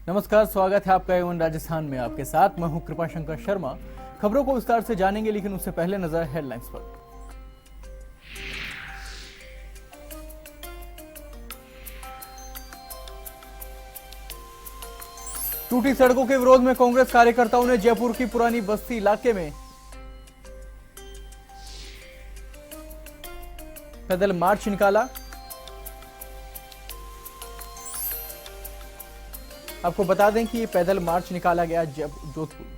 नमस्कार, स्वागत है आपका एवन राजस्थान में। आपके साथ मैं हूं कृपाशंकर शर्मा। खबरों को विस्तार से जानेंगे, लेकिन उससे पहले नजर हेडलाइंस पर। टूटी सड़कों के विरोध में कांग्रेस कार्यकर्ताओं ने जयपुर की पुरानी बस्ती इलाके में पैदल मार्च निकाला। आपको बता दें कि ये पैदल मार्च निकाला गया जोधपुर।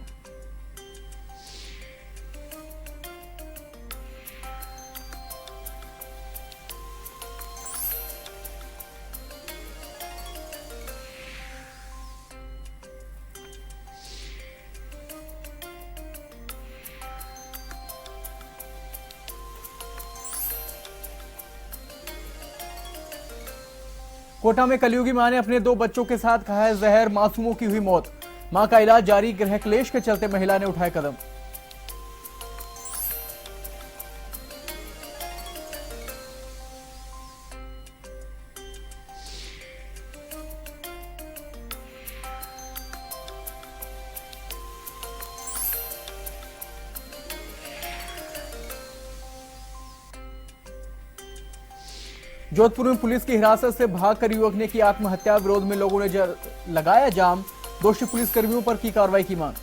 कोटा में कलयुगी मां ने अपने 2 बच्चों के साथ खाया है जहर, मासूमों की हुई मौत। मां का इलाज जारी, गृह क्लेश के चलते महिला ने उठाए कदम। जोधपुर में पुलिस की हिरासत से भागकर युवक ने की आत्महत्या। विरोध में लोगों ने लगाया जाम। दोषी पुलिसकर्मियों पर की कार्रवाई की मांग।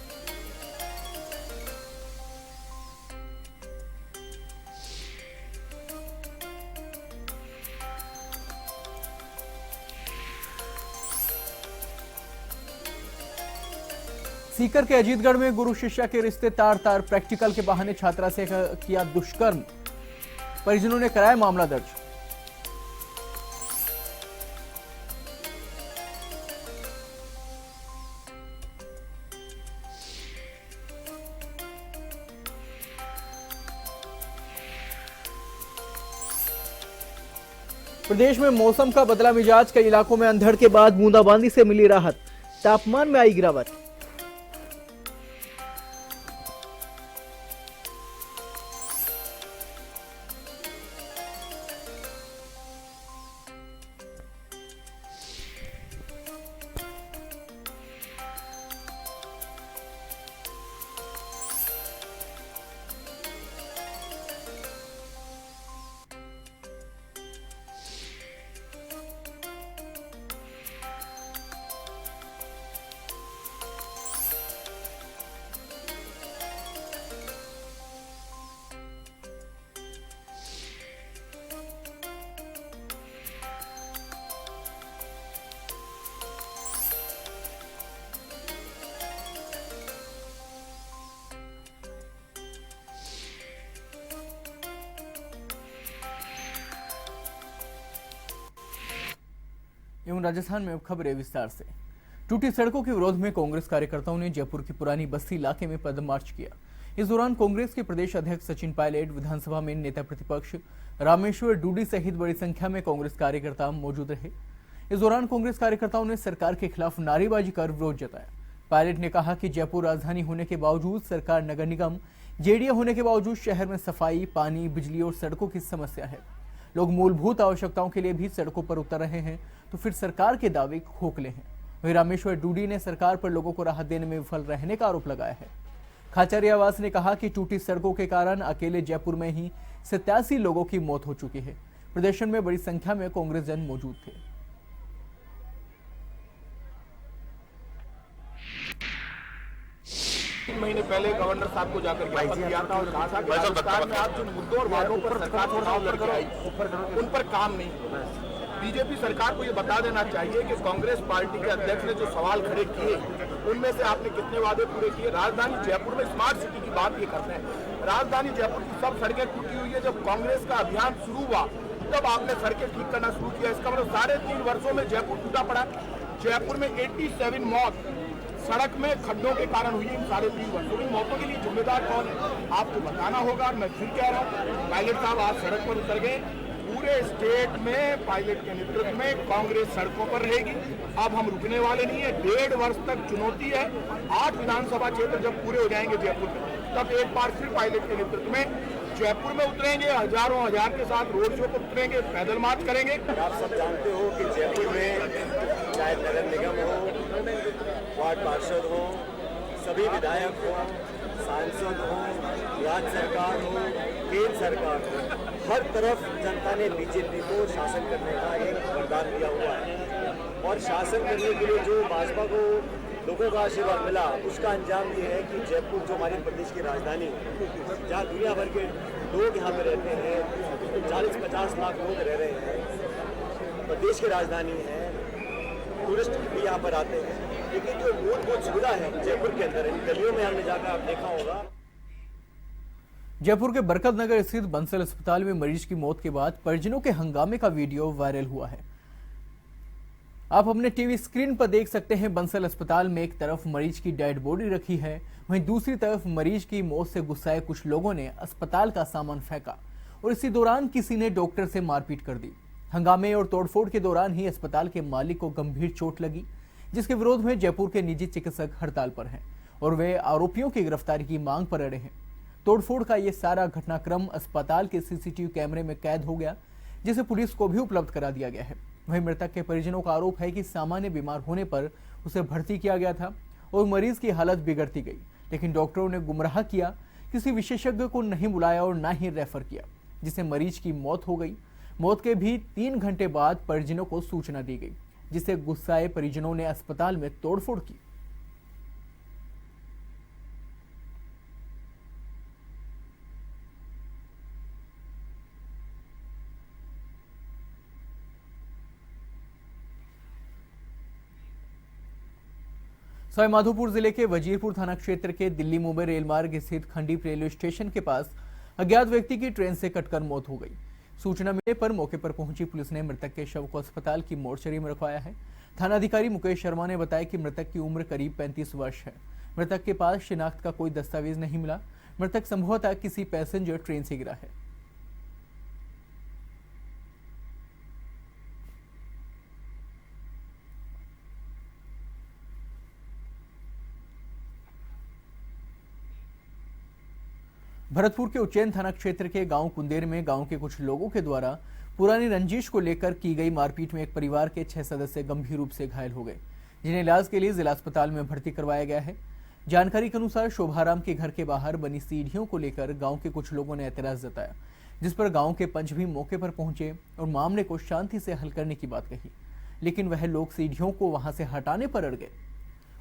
सीकर के अजीतगढ़ में गुरु शिष्या के रिश्ते तार तार। प्रैक्टिकल के बहाने छात्रा से किया दुष्कर्म। परिजनों ने कराया मामला दर्ज। प्रदेश में मौसम का बदला मिजाज। कई इलाकों में अंधड़ के बाद बूंदाबांदी से मिली राहत। तापमान में आई गिरावट। एवं राजस्थान में अब खबरें विस्तार से। टूटी सड़कों के विरोध में कांग्रेस कार्यकर्ताओं ने जयपुर की पुरानी बस्ती इलाके में पैदल मार्च किया। इस दौरान कांग्रेस के प्रदेश अध्यक्ष सचिन पायलट, विधानसभा में नेता प्रतिपक्ष रामेश्वर डूडी सहित बड़ी संख्या में कांग्रेस कार्यकर्ता मौजूद रहे। इस दौरान कांग्रेस कार्यकर्ताओं ने सरकार के खिलाफ नारेबाजी कर विरोध जताया। पायलट ने कहा कि जयपुर राजधानी होने के बावजूद सरकार, नगर निगम, जेडीए होने के बावजूद शहर में सफाई, पानी, बिजली और सड़कों की समस्या है। लोग मूलभूत आवश्यकताओं के लिए भी सड़कों पर उतर रहे हैं, तो फिर सरकार के दावे खोखले हैं। वहीं रामेश्वर डूडी ने सरकार पर लोगों को राहत देने में विफल रहने का आरोप लगाया है। खाचरियावास ने कहा कि टूटी सड़कों के कारण अकेले जयपुर में ही 87 लोगों की मौत हो चुकी है। प्रदर्शन में बड़ी संख्या में कांग्रेस जन मौजूद थे। 3 महीने पहले गवर्नर साहब को जाकर ज्ञापन दिया था और कहा था कि राजस्थान में आप जिन मुद्दों और वादों पर सरकार चुनाव लड़कर आई उन पर काम नहीं हो रहा है। बीजेपी सरकार को ये बता देना चाहिए कि कांग्रेस पार्टी के अध्यक्ष ने जो सवाल खड़े किए उनमें से आपने कितने वादे पूरे किए। राजधानी जयपुर में स्मार्ट सिटी की बात ये करते हैं। राजधानी जयपुर की सब सड़कें टूटी हुई है। जब कांग्रेस का अभियान शुरू हुआ तब आपने सड़कें ठीक करना शुरू किया। इसका मतलब 3.5 वर्षों में जयपुर टूटा पड़ा। जयपुर में 87 मौत सड़क में खड्डों के कारण हुई। इन 3.5 वर्षों की मौतों के लिए जिम्मेदार कौन है आपको बताना होगा। मैं फिर कह रहा हूँ, पायलट साहब आज सड़क पर उतर गए। पूरे स्टेट में पायलट के नेतृत्व में कांग्रेस सड़कों पर रहेगी। अब हम रुकने वाले नहीं है। 1.5 वर्ष तक चुनौती है। 8 विधानसभा क्षेत्र जब पूरे हो जाएंगे जयपुर में, तब एक बार फिर पायलट के नेतृत्व में जयपुर में उतरेंगे। हजारों हजार के साथ रोड शो पर उतरेंगे, पैदल मार्च करेंगे। आप सब जानते हो कि जयपुर में चाहे नगर निगम हो सभी विधायक हो, सांसद हो, राज्य सरकार हो, केंद्र सरकार हो, हर तरफ जनता ने बीजेपी को शासन करने का एक वरदान दिया हुआ है। और शासन करने के लिए जो भाजपा को लोगों का आशीर्वाद मिला, उसका अंजाम ये है कि जयपुर जो हमारे प्रदेश की राजधानी है, जहाँ दुनिया भर के लोग यहाँ पे रहते हैं, 40-50 लाख लोग रह रहे हैं, प्रदेश की राजधानी है, टूरिस्ट भी यहाँ पर आते हैं, लेकिन जो मूलभूत सुविधा है जयपुर के अंदर, इन गलियों में हमने जाकर आप देखा होगा। जयपुर के बरकत नगर स्थित बंसल अस्पताल में मरीज की मौत के बाद परिजनों के हंगामे का वीडियो वायरल हुआ है। आप अपने टीवी स्क्रीन पर देख सकते हैं, बंसल अस्पताल में एक तरफ मरीज की डेड बॉडी रखी है, वहीं दूसरी तरफ मरीज की मौत से गुस्साए कुछ लोगों ने अस्पताल का सामान फेंका और इसी दौरान किसी ने डॉक्टर से मारपीट कर दी। हंगामे और तोड़फोड़ के दौरान ही अस्पताल के मालिक को गंभीर चोट लगी, जिसके विरोध में जयपुर के निजी चिकित्सक हड़ताल पर हैं और वे आरोपियों की गिरफ्तारी की मांग पर अड़े हैं। तोड़फोड़ का ये सारा घटनाक्रम अस्पताल के सीसीटीवी कैमरे में कैद हो गया, जिसे पुलिस को भी उपलब्ध करा दिया गया है। वहीं मृतक के परिजनों का आरोप है कि सामान्य बीमार होने पर उसे भर्ती किया गया था और मरीज की हालत बिगड़ती गई, लेकिन डॉक्टरों ने गुमराह किया, किसी विशेषज्ञ को नहीं बुलाया और न ही रेफर किया, जिससे मरीज की मौत हो गई। मौत के भी 3 घंटे बाद परिजनों को सूचना दी गई, जिससे गुस्साए परिजनों ने अस्पताल में तोड़फोड़ की। सवाईमाधोपुर जिले के वजीरपुर थाना क्षेत्र के दिल्ली मुंबई रेल मार्ग स्थित खंडीप रेलवे स्टेशन के पास अज्ञात व्यक्ति की ट्रेन से कटकर मौत हो गई। सूचना मिलने पर मौके पर पहुंची पुलिस ने मृतक के शव को अस्पताल की मोर्चरी में रखवाया है। थानाधिकारी मुकेश शर्मा ने बताया कि मृतक की उम्र करीब 35 वर्ष है। मृतक के पास शिनाख्त का कोई दस्तावेज नहीं मिला। मृतक संभवतः किसी पैसेंजर ट्रेन से गिरा है। भरतपुर के उज्जैन थाना क्षेत्र के गांव कुंदेर में गांव के कुछ लोगों के द्वारा पुरानी रंजिश को लेकर की गई मारपीट में एक परिवार के 6 सदस्य गंभीर रूप से घायल हो गए, जिन्हें इलाज के लिए जिला अस्पताल में भर्ती करवाया गया है। जानकारी के अनुसार शोभाराम के घर के बाहर बनी सीढ़ियों को लेकर गांव के कुछ लोगों ने एतराज जताया, जिस पर गांव के पंच भी मौके पर पहुंचे और मामले को शांति से हल करने की बात कही, लेकिन वह लोग सीढ़ियों को वहां से हटाने पर अड़ गए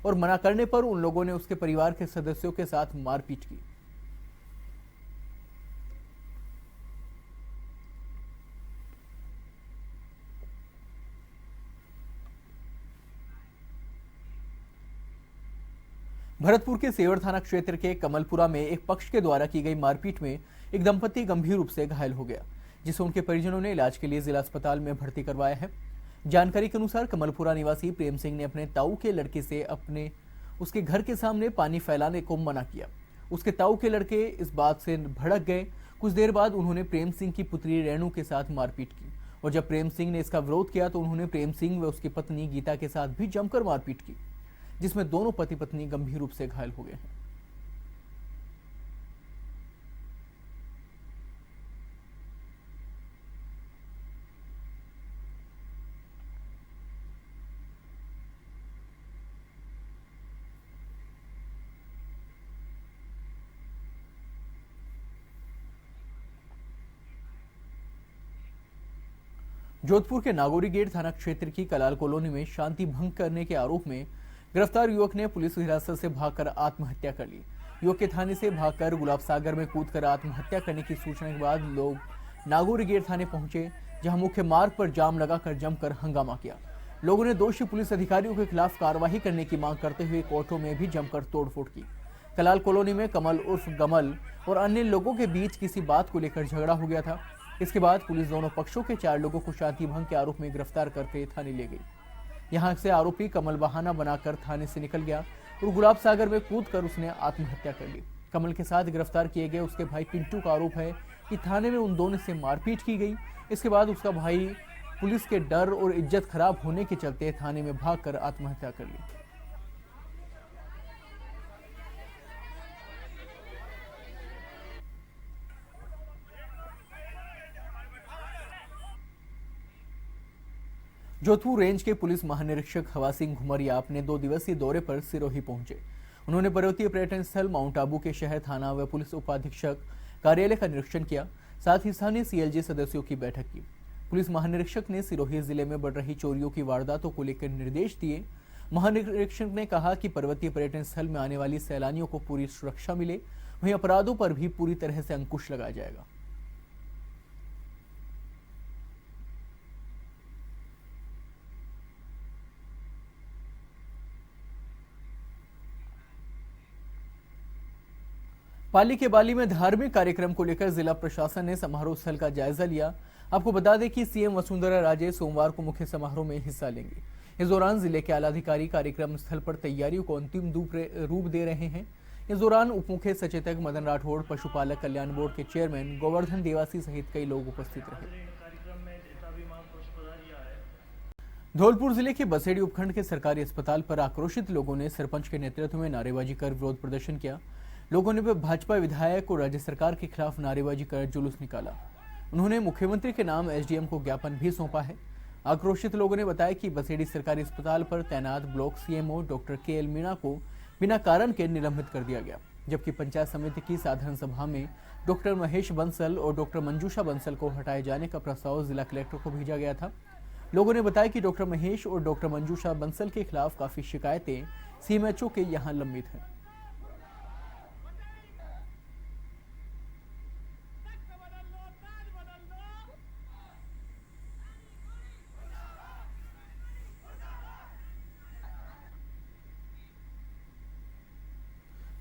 और मना करने पर उन लोगों ने उसके परिवार के सदस्यों के साथ मारपीट की। भरतपुर के सेवर थाना क्षेत्र के कमलपुरा में एक पक्ष के द्वारा की गई मारपीट में एक दंपति गंभीर रूप से घायल हो गया, जिसे उनके परिजनों ने इलाज के लिए जिला अस्पताल में भर्ती करवाया है। जानकारी के अनुसार कमलपुरा निवासी प्रेम सिंह ने अपने ताऊ के लड़के से उसके घर के सामने पानी फैलाने को मना किया। उसके ताऊ के लड़के इस बात से भड़क गए। कुछ देर बाद उन्होंने प्रेम सिंह की पुत्री रेणु के साथ मारपीट की और जब प्रेम सिंह ने इसका विरोध किया तो उन्होंने प्रेम सिंह व उसकी पत्नी गीता के साथ भी जमकर मारपीट की, जिसमें दोनों पति पत्नी गंभीर रूप से घायल हो गए हैं। जोधपुर के नागौरी गेट थाना क्षेत्र की कलाल कॉलोनी में शांति भंग करने के आरोप में गिरफ्तार युवक ने पुलिस हिरासत से भागकर आत्महत्या कर ली। युवक के थाने से भागकर गुलाब सागर में कूदकर आत्महत्या करने की सूचना के बाद लोग नागौरी गेट थाने पहुंचे, जहां मुख्य मार्ग पर जाम लगाकर जमकर हंगामा किया। लोगों ने दोषी पुलिस अधिकारियों के खिलाफ कार्रवाई करने की मांग करते हुए कोर्टों में भी जमकर तोड़फोड़ की। कलाल कॉलोनी में कमल उर्फ गमल और अन्य लोगों के बीच किसी बात को लेकर झगड़ा हो गया था। इसके बाद पुलिस दोनों पक्षों के 4 लोगों को शांति भंग के आरोप में गिरफ्तार करके थाने ले गई। यहां से आरोपी कमल बहाना बनाकर थाने से निकल गया और गुलाब सागर में कूदकर उसने आत्महत्या कर ली। कमल के साथ गिरफ्तार किए गए उसके भाई पिंटू का आरोप है कि थाने में उन दोनों से मारपीट की गई। इसके बाद उसका भाई पुलिस के डर और इज्जत खराब होने के चलते थाने में भागकर आत्महत्या कर ली। जोधपुर रेंज के पुलिस महानिरीक्षक हवा सिंह घुमरिया अपने 2 दिवसीय दौरे पर सिरोही पहुंचे। उन्होंने पर्वतीय पर्यटन स्थल माउंट आबू के शहर थाना व पुलिस उपाधीक्षक कार्यालय का निरीक्षण किया। साथ ही स्थानीय सीएलजी सदस्यों की बैठक की। पुलिस महानिरीक्षक ने सिरोही जिले में बढ़ रही चोरियों की वारदातों को लेकर निर्देश दिए। महानिरीक्षक ने कहा कि पर्वतीय पर्यटन स्थल में आने वाली सैलानियों को पूरी सुरक्षा मिले, वहीं अपराधों पर भी पूरी तरह से अंकुश लगाया जाएगा। पाली के बाली में धार्मिक कार्यक्रम को लेकर जिला प्रशासन ने समारोह स्थल का जायजा लिया। आपको बता दें कि सीएम वसुंधरा राजे सोमवार को मुख्य समारोह में हिस्सा लेंगे। इस दौरान जिले के आलाधिकारी कार्यक्रम स्थल पर तैयारियों को अंतिम रूप दे रहे हैं। इस दौरान उप मुख्य सचेतक मदन राठौड़, पशुपालक कल्याण बोर्ड के चेयरमैन गोवर्धन देवासी सहित कई लोग उपस्थित रहे। धौलपुर जिले के बसेड़ी उपखंड के सरकारी अस्पताल पर आक्रोशित लोगों ने सरपंच के नेतृत्व में नारेबाजी कर विरोध प्रदर्शन किया। लोगों ने भाजपा विधायक और राज्य सरकार के खिलाफ नारेबाजी कर जुलूस निकाला। उन्होंने मुख्यमंत्री के नाम एसडीएम को ज्ञापन भी सौंपा है। आक्रोशित लोगों ने बताया कि बसेड़ी सरकारी अस्पताल पर तैनात block CMO doctor KL Meena को बिना कारण के निलंबित कर दिया गया, जबकि पंचायत समिति की साधारण सभा में डॉक्टर महेश बंसल और डॉक्टर मंजूषा बंसल को हटाए जाने का प्रस्ताव जिला कलेक्टर को भेजा गया था। लोगों ने बताया कि डॉक्टर महेश और डॉक्टर मंजूषा बंसल के खिलाफ काफी शिकायतें सीएमएचओ के यहाँ लंबित हैं।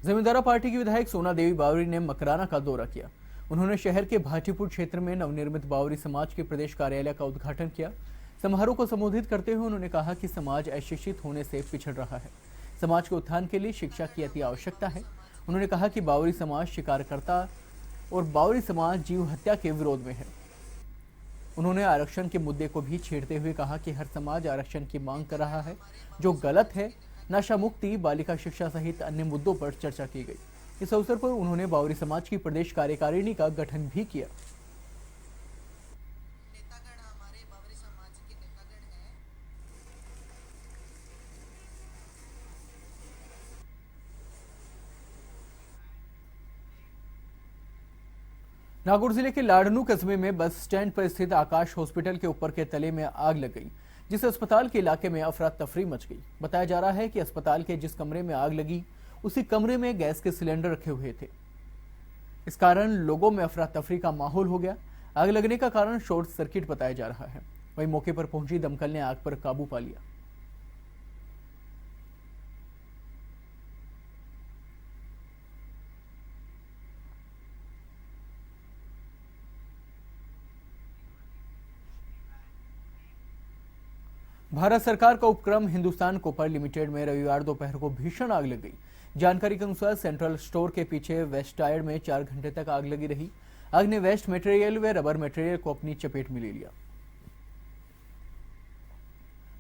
जमींदारा पार्टी की विधायक सोना देवी बावरी ने मकराना का दौरा किया। उन्होंने शहर के भाटीपुर क्षेत्र में नवनिर्मित बावरी समाज के प्रदेश कार्यालय का उद्घाटन किया। समारोह को संबोधित करते हुए उन्होंने कहा कि समाज अशिक्षित होने से पिछड़ रहा है। समाज के उत्थान के लिए शिक्षा की अति आवश्यकता है। उन्होंने कहा कि बावरी समाज शिकारकर्ता और बावरी समाज जीव हत्या के विरोध में है। उन्होंने आरक्षण के मुद्दे को भी छेड़ते हुए कहा कि हर समाज आरक्षण की मांग कर रहा है, जो गलत है। नशा मुक्ति, बालिका शिक्षा सहित अन्य मुद्दों पर चर्चा की गई। इस अवसर पर उन्होंने बावरी समाज की प्रदेश कार्यकारिणी का गठन भी किया। नेतागण हमारे बावरी समाज के नेतागण हैं। नागौर जिले के लाडनू कस्बे में बस स्टैंड पर स्थित आकाश हॉस्पिटल के ऊपर के तले में आग लग गई, जिससे अस्पताल के इलाके में अफरा तफरी मच गई। बताया जा रहा है कि अस्पताल के जिस कमरे में आग लगी, उसी कमरे में गैस के सिलेंडर रखे हुए थे। इस कारण लोगों में अफरा तफरी का माहौल हो गया। आग लगने का कारण शॉर्ट सर्किट बताया जा रहा है। वहीं मौके पर पहुंची दमकल ने आग पर काबू पा लिया। भारत सरकार का उपक्रम हिंदुस्तान कॉपर लिमिटेड में रविवार दोपहर को भीषण आग लग गई। जानकारी के अनुसार सेंट्रल स्टोर के पीछे वेस्ट टायर में 4 घंटे तक आग लगी रही। आग ने वेस्ट मटेरियल व रबर मटेरियल को अपनी चपेट में ले लिया।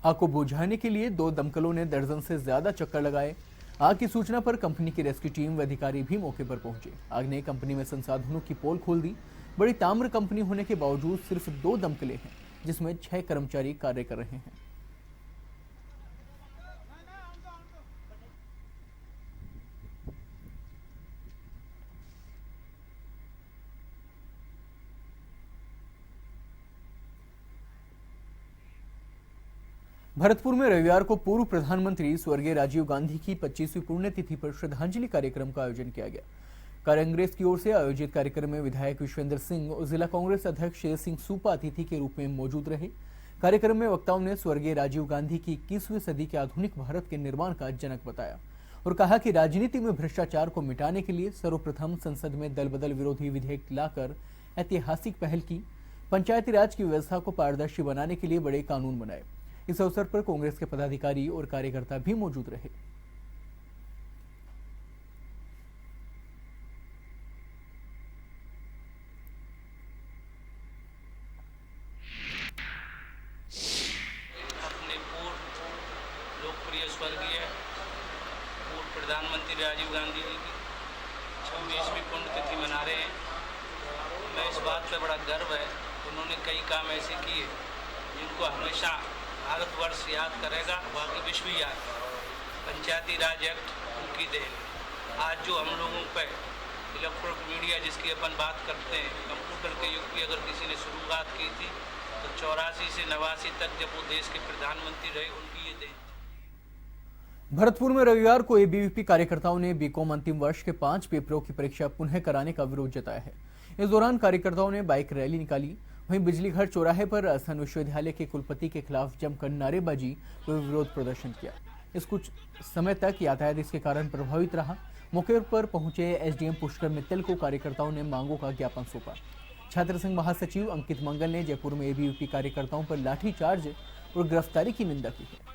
आग को बुझाने के लिए 2 दमकलों ने दर्जन से ज्यादा चक्कर लगाए। आग की सूचना पर कंपनी की रेस्क्यू टीम व अधिकारी भी मौके पर पहुंचे। आग ने कंपनी में संसाधनों की पोल खोल दी। बड़ी ताम्र कंपनी होने के बावजूद सिर्फ 2 दमकलें हैं, जिसमें 6 कर्मचारी कार्य कर रहे हैं। भरतपुर में रविवार को पूर्व प्रधानमंत्री स्वर्गीय राजीव गांधी की 25वीं पुण्यतिथि पर श्रद्धांजलि कार्यक्रम का आयोजन किया गया। कांग्रेस की ओर से आयोजित कार्यक्रम में विधायक विश्वेंद्र सिंह और जिला कांग्रेस अध्यक्ष शेर सिंह सूपा अतिथि के रूप में मौजूद रहे। कार्यक्रम में वक्ताओं ने स्वर्गीय राजीव गांधी की 21वीं सदी के आधुनिक भारत के निर्माण का जनक बताया और कहा कि राजनीति में भ्रष्टाचार को मिटाने के लिए सर्वप्रथम संसद में दल बदल विरोधी विधेयक लाकर ऐतिहासिक पहल की। पंचायती राज की व्यवस्था को पारदर्शी बनाने के लिए बड़े कानून बनाए। इस अवसर पर कांग्रेस के पदाधिकारी और कार्यकर्ता भी मौजूद रहे। अपने पूर्व लोकप्रिय स्वर्गीय पूर्व प्रधानमंत्री राजीव गांधी जी की 26वीं पुण्यतिथि मना रहे हैं। मैं इस बात पे बड़ा गर्व है। उन्होंने कई काम ऐसे किए जिनको हमेशा भारतवर्ष याद करेगा, बाकी विश्व याद। पंचायती राज एक्ट उनकी की देन है। आज जो हम लोगों पर इलेक्ट्रॉनिक मीडिया जिसकी अपन बात करते हैं, कंप्यूटर के युग की अगर किसी ने शुरुआत की थी तो 84 से 89 तक जब वो देश के प्रधानमंत्री रहे, उनकी ये देन। भरतपुर में रविवार को एबीवीपी कार्यकर्ताओं ने बीकॉम अंतिम वर्ष के 5 पेपरों की परीक्षा पुनः कराने का विरोध जताया है। इस दौरान कार्यकर्ताओं ने बाइक रैली निकाली। वहीं बिजली घर चौराहे पर राजस्थान विश्वविद्यालय के कुलपति के खिलाफ जमकर नारेबाजी व विरोध प्रदर्शन किया। इस कुछ समय तक यातायात इसके कारण प्रभावित रहा। मौके पर पहुंचे एसडीएम पुष्कर मित्तल को कार्यकर्ताओं ने मांगों का ज्ञापन सौंपा। छात्र संघ महासचिव अंकित मंगल ने जयपुर में एबीवीपी कार्यकर्ताओं पर लाठीचार्ज और गिरफ्तारी की निंदा की है।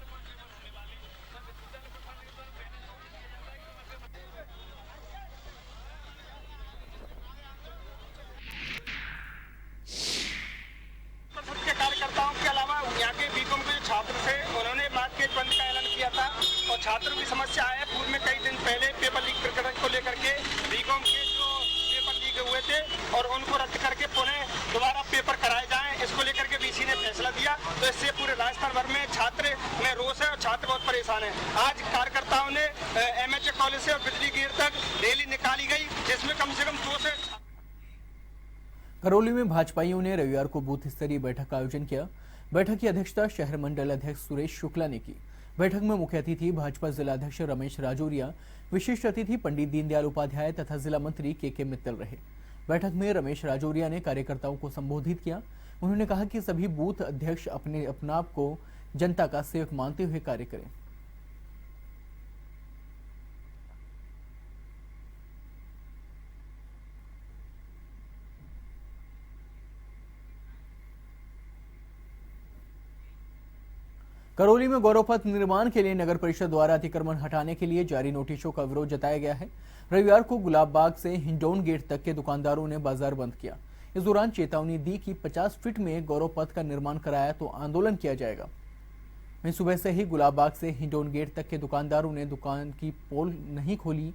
कार्यकर्ताओं के अलावा यहाँ के बीकॉम के छात्र थे, उन्होंने मार्केट बंद का ऐलान किया था और छात्रों की समस्या है। पूर्व में कई दिन पहले पेपर लीक प्रकरण को लेकर के बीकॉम के जो पेपर लीक हुए थे और उनको रद्द करके पुनः दोबारा पेपर कराए जाएं, इसको लेकर के वीसी ने फैसला दिया। तो इससे पूरे राजस्थान भर में छात्र में रोष है और छात्र बहुत परेशान है। आज कार्यकर्ताओं ने एमएचए कॉलेज से और बिजली गिर तक रैली निकाली गई, जिसमें कम से कम 2 से। करौली में भाजपाइयों ने रविवार को बूथ स्तरीय बैठक का आयोजन किया। बैठक की अध्यक्षता शहर मंडल अध्यक्ष सुरेश शुक्ला ने की। बैठक में मुख्य अतिथि भाजपा जिला अध्यक्ष रमेश राजौरिया, विशिष्ट अतिथि पंडित दीनदयाल उपाध्याय तथा जिला मंत्री के मित्तल रहे। बैठक में रमेश राजौरिया ने कार्यकर्ताओं को संबोधित किया। उन्होंने कहा कि सभी बूथ अध्यक्ष अपने आप को जनता का सेवक मानते हुए कार्य करें। करौली में गौरव पथ निर्माण के लिए नगर परिषद द्वारा अतिक्रमण हटाने के लिए जारी नोटिसों का विरोध जताया गया है। रविवार को गुलाब बाग से हिंडौन गेट तक के दुकानदारों ने बाजार बंद किया। इस दौरान चेतावनी दी कि 50 फीट में गौरव पथ का निर्माण कराया तो आंदोलन किया जाएगा। वहीं सुबह से ही गुलाब बाग से हिंडौन गेट तक के दुकानदारों ने दुकान की पोल नहीं खोली।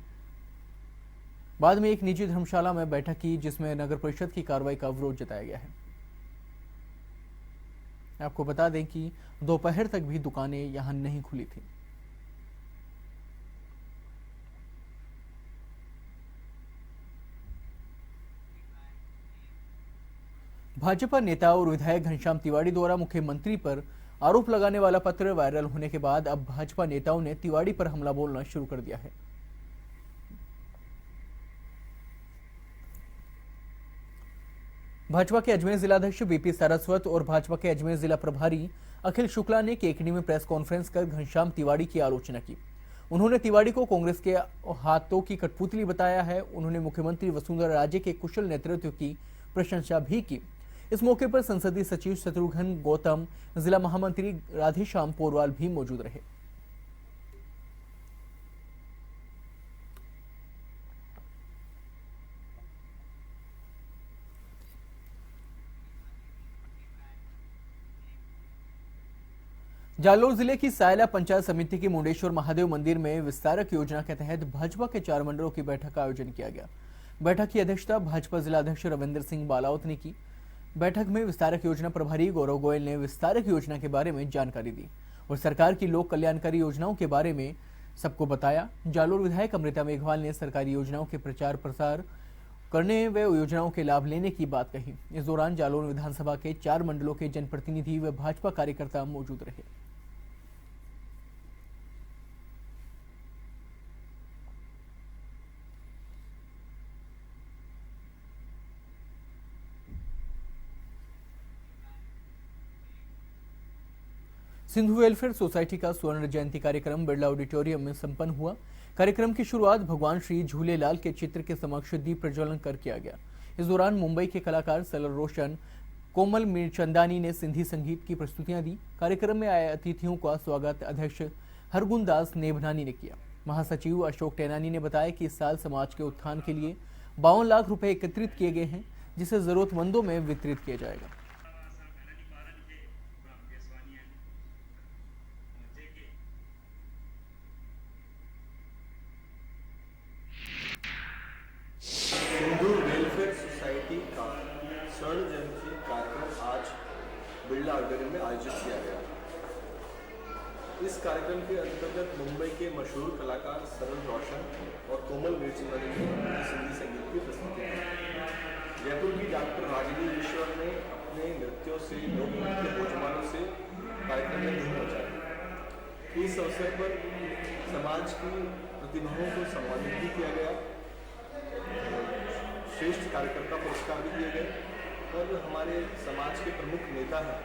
बाद में एक निजी धर्मशाला में बैठक की, जिसमें नगर परिषद की कार्रवाई का विरोध जताया गया है। आपको बता दें कि दोपहर तक भी दुकानें यहां नहीं खुली थी। भाजपा नेता और विधायक घनश्याम तिवाड़ी द्वारा मुख्यमंत्री पर आरोप लगाने वाला पत्र वायरल होने के बाद अब भाजपा नेताओं ने तिवाड़ी पर हमला बोलना शुरू कर दिया है। भाजपा के अजमेर जिलाध्यक्ष बीपी सारस्वत और भाजपा के अजमेर जिला प्रभारी अखिल शुक्ला ने केकड़ी में प्रेस कॉन्फ्रेंस कर घनश्याम तिवाड़ी की आलोचना की। उन्होंने तिवाड़ी को कांग्रेस के हाथों की कठपुतली बताया है। उन्होंने मुख्यमंत्री वसुंधरा राजे के कुशल नेतृत्व की प्रशंसा भी की। इस मौके पर संसदीय सचिव शत्रुघ्न गौतम, जिला महामंत्री राधेश्याम पोरवाल भी मौजूद रहे। जालोर जिले की सायला पंचायत समिति की मुंडेश्वर महादेव मंदिर में विस्तारक योजना के तहत भाजपा के 4 मंडलों की बैठक का आयोजन किया गया। बैठक की अध्यक्षता भाजपा जिला अध्यक्ष रविंद्र सिंह बालावत ने की। बैठक में विस्तारक योजना प्रभारी गौरव गोयल ने विस्तारक योजना के बारे में जानकारी दी और सरकार की लोक कल्याणकारी योजनाओं के बारे में सबको बताया। जालोर विधायक अमृता मेघवाल ने सरकारी योजनाओं के प्रचार प्रसार करने व योजनाओं के लाभ लेने की बात कही। इस दौरान जालोर विधानसभा के 4 मंडलों के जनप्रतिनिधि व भाजपा कार्यकर्ता मौजूद रहे। सिंधु वेलफेयर सोसाइटी का स्वर्ण जयंती कार्यक्रम बिरला ऑडिटोरियम में संपन्न हुआ। कार्यक्रम की शुरुआत भगवान श्री झूलेलाल के चित्र के समक्ष दीप प्रज्वलन कर किया गया। इस दौरान मुंबई के कलाकार सलर रोशन, कोमल मीरचंदानी ने सिंधी संगीत की प्रस्तुतियां दी। कार्यक्रम में आए अतिथियों का स्वागत अध्यक्ष हरगुन दास नेभनानी ने किया। महासचिव अशोक टैनानी ने बताया कि इस साल समाज के उत्थान के लिए 52 लाख रुपए एकत्रित किए गए हैं, जिसे जरूरतमंदों में वितरित किया जाएगा। सिंधु वेलफेयर सोसाइटी का स्वर्ण जयंती कार्यक्रम आज बिरला ऑडिटोरियम में आयोजित किया गया। इस कार्यक्रम के अंतर्गत मुंबई के मशहूर कलाकार सरल रोशन और कोमल मिर्चंदानी ने सिंधी संगीत की प्रस्तुति की। जयपुर की डॉक्टर रागिनी ईश्वर ने अपने नृत्यों से लोक नृत्य भोजमालों से कार्यक्रम में धूम मचाई। इस अवसर पर समाज की प्रतिभाओं को सम्मानित भी किया गया, श्रेष्ठ कार्यकर्ता पुरस्कार भी दिए गए और हमारे समाज के प्रमुख नेता हैं।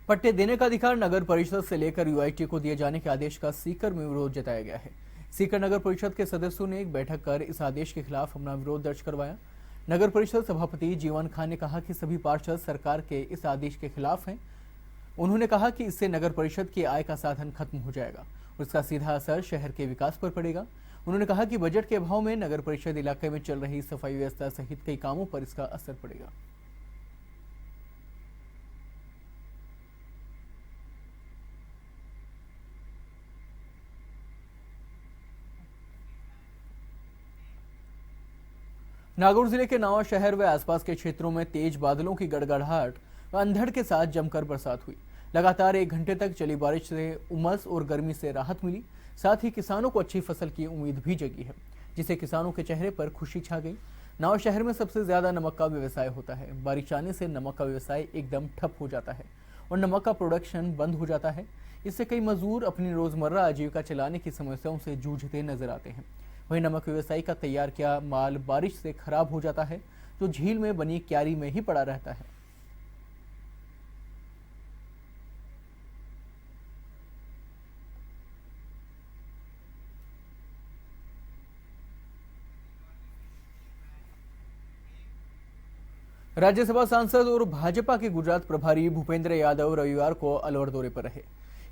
पट्टे देने का अधिकार नगर परिषद से लेकर यूआईटी को दिए जाने के आदेश का सीकर में विरोध जताया गया है। सीकर नगर परिषद के सदस्यों ने एक बैठक कर इस आदेश के खिलाफ अपना विरोध दर्ज करवाया। नगर परिषद सभापति जीवन खान ने कहा कि सभी पार्षद सरकार के इस आदेश के खिलाफ हैं। उन्होंने कहा कि इससे नगर परिषद की आय का साधन खत्म हो जाएगा और इसका सीधा असर शहर के विकास पर पड़ेगा। उन्होंने कहा कि बजट के अभाव में नगर परिषद इलाके में चल रही सफाई व्यवस्था सहित कई कामों पर इसका असर पड़ेगा। नागौर जिले के नावा शहर व आसपास के क्षेत्रों में तेज बादलों की गड़गड़ाहट व अंधड़ के साथ जमकर बरसात हुई। लगातार 1 घंटे तक चली बारिश से उमस और गर्मी से राहत मिली। साथ ही किसानों को अच्छी फसल की उम्मीद भी जगी है, जिससे किसानों के चेहरे पर खुशी छा गई। नावा शहर में सबसे ज्यादा नमक का व्यवसाय होता है। बारिश आने से नमक का व्यवसाय एकदम ठप हो जाता है और नमक का प्रोडक्शन बंद हो जाता है। इससे कई मजदूर अपनी रोजमर्रा आजीविका चलाने की समस्याओं से जूझते नजर आते हैं। वहीं नमक व्यवसायी का तैयार किया माल बारिश से खराब हो जाता है, जो झील में बनी क्यारी में ही पड़ा रहता है। राज्यसभा सांसद और भाजपा के गुजरात प्रभारी भूपेंद्र यादव रविवार को अलवर दौरे पर रहे।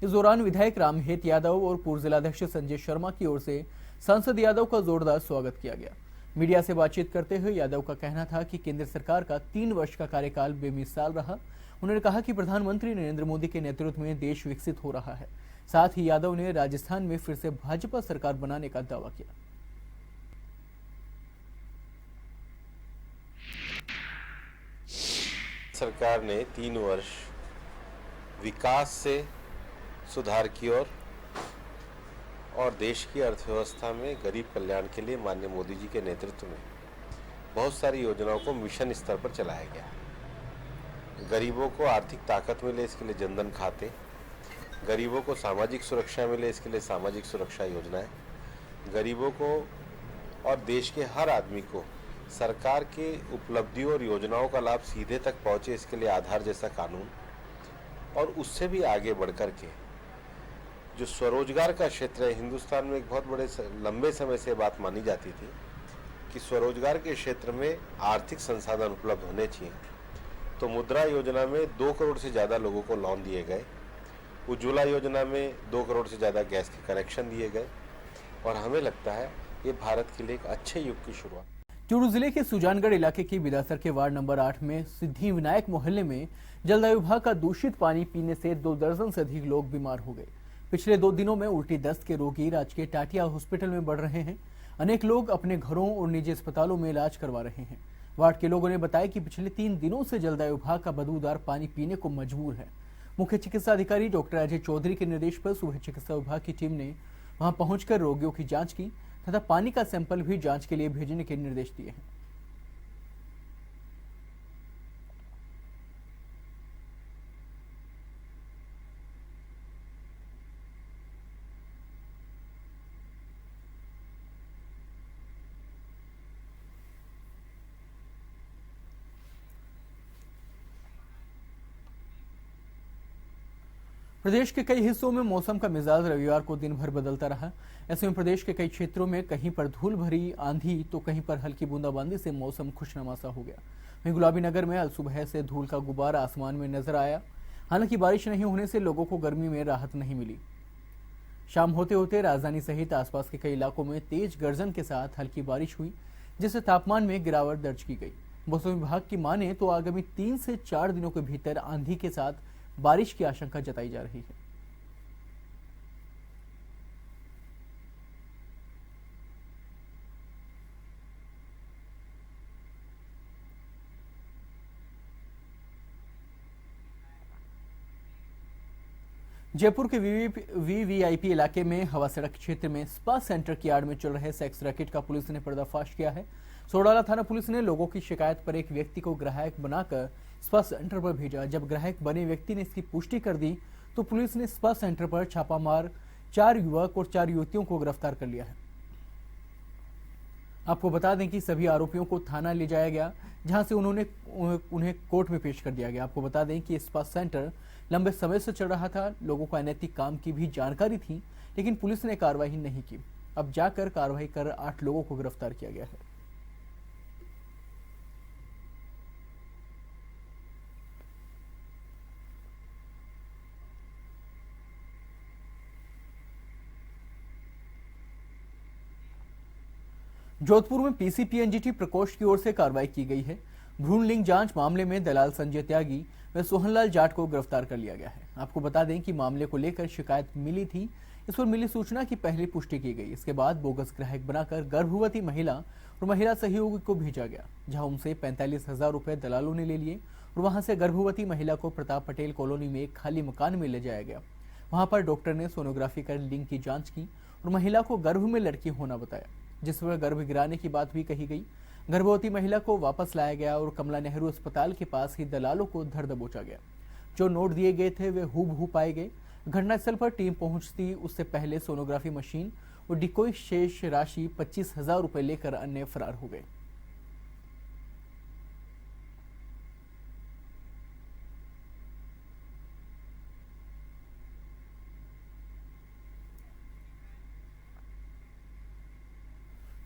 इस दौरान विधायक रामहेत यादव और पूर्व जिलाध्यक्ष संजय शर्मा की ओर से सांसद यादव का जोरदार स्वागत किया गया। मीडिया से बातचीत करते हुए यादव का कहना था कि केंद्र सरकार का 3 वर्ष का कार्यकाल बेमिसाल रहा। उन्होंने कहा कि प्रधानमंत्री नरेंद्र मोदी के नेतृत्व में देश विकसित हो रहा है। साथ ही यादव ने राजस्थान में फिर से भाजपा सरकार बनाने का दावा किया। सरकार ने 3 वर्ष विकास से सुधार की और देश की अर्थव्यवस्था में गरीब कल्याण के लिए माननीय मोदी जी के नेतृत्व में बहुत सारी योजनाओं को मिशन स्तर पर चलाया गया। गरीबों को आर्थिक ताकत मिले इसके लिए जनधन खाते, गरीबों को सामाजिक सुरक्षा मिले इसके लिए सामाजिक सुरक्षा योजनाएं, गरीबों को और देश के हर आदमी को सरकार के उपलब्धियों और योजनाओं का लाभ सीधे तक पहुंचे इसके लिए आधार जैसा कानून, और उससे भी आगे बढ़कर के जो स्वरोजगार का क्षेत्र है, हिंदुस्तान में एक बहुत बड़े लंबे समय से बात मानी जाती थी कि स्वरोजगार के क्षेत्र में आर्थिक संसाधन उपलब्ध होने चाहिए। तो मुद्रा योजना में 2 करोड़ से ज़्यादा लोगों को लोन दिए गए, उज्ज्वला योजना में 2 करोड़ से ज़्यादा गैस के कनेक्शन दिए गए और हमें लगता है ये भारत के लिए एक अच्छे युग की शुरुआत। चूरू जिले के सुजानगढ़ इलाके के बिदासर के वार्ड नंबर 8 में सिद्धि विनायक मोहल्ले में जलदाय विभाग का दूषित पानी पीने से 2 दर्जन से अधिक लोग बीमार हो गए। पिछले 2 दिनों में उल्टी दस्त के रोगी राजकीय टाटिया हॉस्पिटल में बढ़ रहे हैं। अनेक लोग अपने घरों और निजी अस्पतालों में इलाज करवा रहे हैं। वार्ड के लोगों ने बताया कि पिछले 3 दिनों से जलदाय विभाग का बदबूदार पानी पीने को मजबूर है। मुख्य चिकित्सा अधिकारी डॉक्टर अजय चौधरी के निर्देश पर सुबह चिकित्सा विभाग की टीम ने वहां पहुंचकर रोगियों की जांच की तथा पानी का सैंपल भी जांच के लिए भेजने के निर्देश दिए हैं। प्रदेश के कई हिस्सों में मौसम का मिजाज रविवार को दिन भर बदलता रहा। ऐसे में प्रदेश के कई क्षेत्रों में कहीं पर धूल भरी आंधी तो कहीं पर हल्की बूंदाबांदी से मौसम खुशनुमा सा हो गया। वहीं गुलाबी नगर में अल सुबह से धूल का गुब्बारा आसमान में नजर आया। हालांकि बारिश नहीं होने से लोगों को गर्मी में राहत नहीं मिली। शाम होते होते राजधानी सहित आसपास के कई इलाकों में तेज गर्जन के साथ हल्की बारिश हुई, जिससे तापमान में गिरावट दर्ज की गई। मौसम विभाग की माने तो आगामी 3 से 4 दिनों के भीतर आंधी के साथ बारिश की आशंका जताई जा रही है। जयपुर के वीवीआईपी इलाके में हवा सड़क क्षेत्र में स्पा सेंटर की आड़ में चल रहे सेक्स रैकेट का पुलिस ने पर्दाफाश किया है। सोडाला थाना पुलिस ने लोगों की शिकायत पर एक व्यक्ति को ग्राहक बनाकर स्पा सेंटर पर भेजा। जब ग्राहक बने व्यक्ति ने इसकी पुष्टि कर दी तो पुलिस ने स्पा सेंटर पर छापा मार 4 युवक और 4 युवतियों को गिरफ्तार कर लिया है। आपको बता दें कि सभी आरोपियों को थाना ले जाया गया, जहां से उन्हें कोर्ट में पेश कर दिया गया। आपको बता दें कि स्पा सेंटर लंबे समय से चल रहा था। लोगों को अनैतिक काम की भी जानकारी थी, लेकिन पुलिस ने कार्रवाई नहीं की। अब जाकर कार्रवाई कर 8 लोगों को गिरफ्तार किया गया है। जोधपुर में पीसीपीएनजीटी प्रकोष्ठ की ओर से कार्रवाई की गई है। भ्रूण लिंग जांच मामले में दलाल संजय त्यागी व सोहनलाल जाट को गिरफ्तार कर लिया गया है। आपको बता दें कि मामले को लेकर शिकायत मिली थी। इस पर मिली सूचना की पहले पुष्टि की गई। इसके बाद बोगस ग्राहक बनाकर गर्भवती महिला और महिला सहयोगी को भेजा गया, जहां उनसे 45,000 रुपए दलालों ने ले लिए और वहां से गर्भवती महिला को प्रताप पटेल कॉलोनी में एक खाली मकान में ले जाया गया। वहां पर डॉक्टर ने सोनोग्राफी कर लिंग की जाँच की और महिला को गर्भ में लड़की होना बताया, जिस पर गर्भ गिराने की बात भी कही गई। गर्भवती महिला को वापस लाया गया और कमला नेहरू अस्पताल के पास ही दलालों को धर दबोचा गया। जो नोट दिए गए थे वे हूबहू पाए गए। घटनास्थल पर टीम पहुंचती उससे पहले सोनोग्राफी मशीन और डिकोई शेष राशि 25,000 रुपए लेकर अन्य फरार हो गए।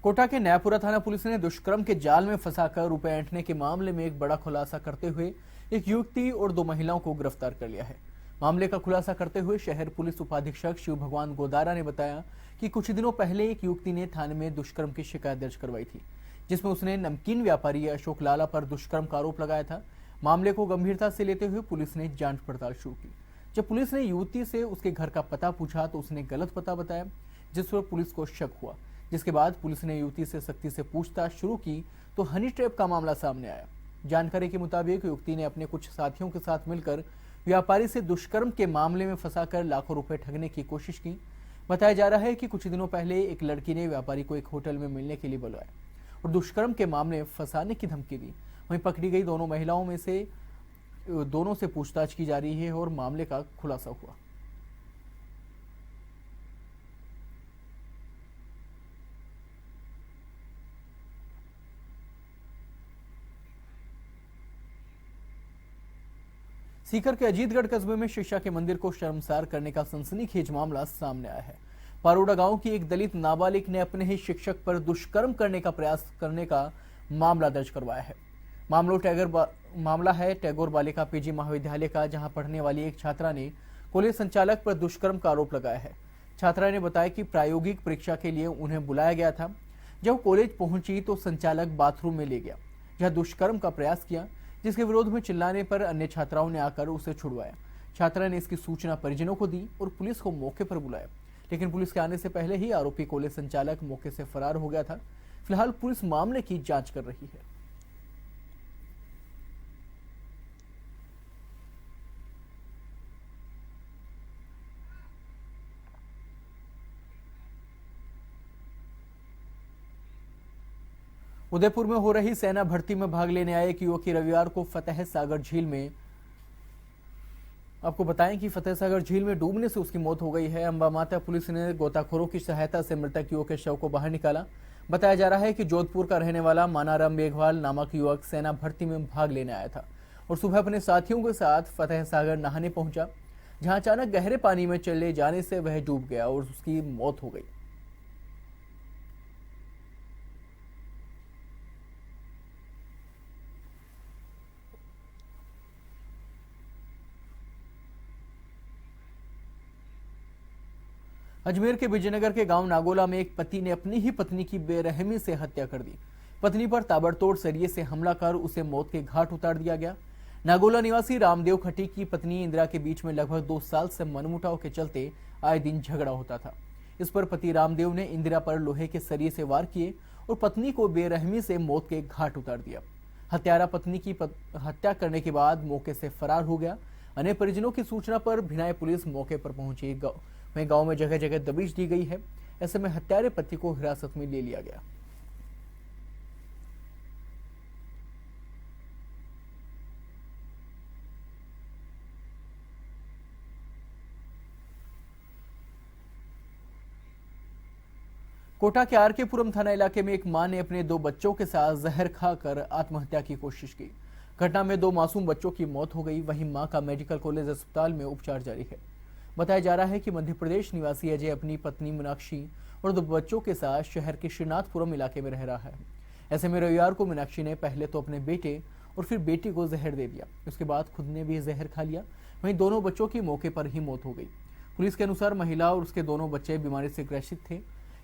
कोटा के नयापुरा थाना पुलिस ने दुष्कर्म के जाल में फंसाकर रुपए ऐंठने के मामले में एक बड़ा खुलासा करते हुए एक युवती और 2 महिलाओं को गिरफ्तार कर लिया है। मामले का खुलासा करते हुए शहर पुलिस उपाधीक्षक शिव भगवान गोदारा ने बताया कि कुछ दिनों पहले एक युवती ने थाने में दुष्कर्म की शिकायत दर्ज करवाई थी, जिसमें उसने नमकीन व्यापारी अशोक लाला पर दुष्कर्म का आरोप लगाया था। मामले को गंभीरता से लेते हुए पुलिस ने जांच पड़ताल शुरू की। जब पुलिस ने युवती से उसके घर का पता पूछा तो उसने गलत पता बताया, जिस पर पुलिस को शक हुआ। जिसके बाद पुलिस ने युवती से सख्ती से पूछताछ शुरू की तो हनी ट्रैप का मामला सामने आया। जानकारी के मुताबिक युवती ने अपने कुछ साथियों के साथ मिलकर व्यापारी से दुष्कर्म के मामले में फंसाकर लाखों रुपए ठगने की कोशिश की। बताया जा रहा है कि कुछ दिनों पहले एक लड़की ने व्यापारी को एक होटल में मिलने के लिए बुलाया और दुष्कर्म के मामले में फंसाने की धमकी दी। वहीं पकड़ी गई दोनों महिलाओं में से दोनों से पूछताछ की जा रही है और मामले का खुलासा हुआ। सीकर के अजीतगढ़ कस्बे में शिक्षा के मंदिर को शर्मसार करने का सनसनीखेज मामला सामने आया है। पारोड़ा गांव की एक दलित नाबालिग ने अपने ही शिक्षक पर दुष्कर्म करने का प्रयास करने का मामला दर्ज करवाया है। मामला है टैगोर बालिका पीजी महाविद्यालय का, जहां पढ़ने वाली एक छात्रा ने कॉलेज संचालक पर दुष्कर्म का आरोप लगाया है। छात्रा ने बताया कि प्रायोगिक परीक्षा के लिए उन्हें बुलाया गया था। जब कॉलेज पहुंची तो संचालक बाथरूम में ले गया, जहां दुष्कर्म का प्रयास किया, जिसके विरोध में चिल्लाने पर अन्य छात्राओं ने आकर उसे छुड़वाया। छात्रा ने इसकी सूचना परिजनों को दी और पुलिस को मौके पर बुलाया, लेकिन पुलिस के आने से पहले ही आरोपी कॉलेज संचालक मौके से फरार हो गया था। फिलहाल पुलिस मामले की जांच कर रही है। उदयपुर में हो रही सेना भर्ती में भाग लेने आए एक युवक की रविवार को फतेह सागर झील में आपको बताएं कि फतेह सागर झील में डूबने से उसकी मौत हो गई है। अंबा माता पुलिस ने गोताखोरों की सहायता से मृतक युवक के शव को बाहर निकाला। बताया जा रहा है कि जोधपुर का रहने वाला मानाराम मेघवाल नामक युवक सेना भर्ती में भाग लेने आया था और सुबह अपने साथियों के साथ फतेह सागर नहाने पहुंचा, जहां अचानक गहरे पानी में चले जाने से वह डूब गया और उसकी मौत हो गई। अजमेर के विजयनगर के गांव नागोला में एक पति ने अपनी ही पत्नी की बेरहमी से हत्या कर दी। पत्नी पर ताबड़तोड़ सरिये से हमला कर उसे मौत के घाट उतार दिया गया। नागोला निवासी रामदेव खटी की पत्नी इंदिरा के बीच में लगभग 2 साल से मनमुटाव के चलते आए दिन झगड़ा होता था। इस पर पति रामदेव ने इंदिरा पर लोहे के सरिये से वार किए और पत्नी को बेरहमी से मौत के घाट उतार दिया। हत्यारा पत्नी की हत्या करने के बाद मौके से फरार हो गया। अन्य परिजनों की सूचना पर भिनाई पुलिस मौके पर पहुंची। वहीं गांव में जगह जगह दबिश दी गई है। ऐसे में हत्यारे पति को हिरासत में ले लिया गया। कोटा के आर के पुरम थाना इलाके में एक मां ने अपने 2 बच्चों के साथ जहर खाकर आत्महत्या की कोशिश की। घटना में 2 मासूम बच्चों की मौत हो गई। वहीं मां का मेडिकल कॉलेज अस्पताल में उपचार जारी है। बताया जा रहा है कि मध्य प्रदेश निवासी अजय अपनी पत्नी मीनाक्षी और 2 बच्चों के साथ शहर के श्रीनाथपुरम इलाके में रह रहा है। ऐसे में रविवार को मीनाक्षी ने पहले तो अपने बेटे और फिर बेटी को जहर दे दिया। उसके बाद खुद ने भी जहर खा लिया। वहीं दोनों बच्चों की मौके पर ही मौत हो गई। पुलिस के अनुसार महिला और उसके दोनों बच्चे बीमारी से ग्रसित थे।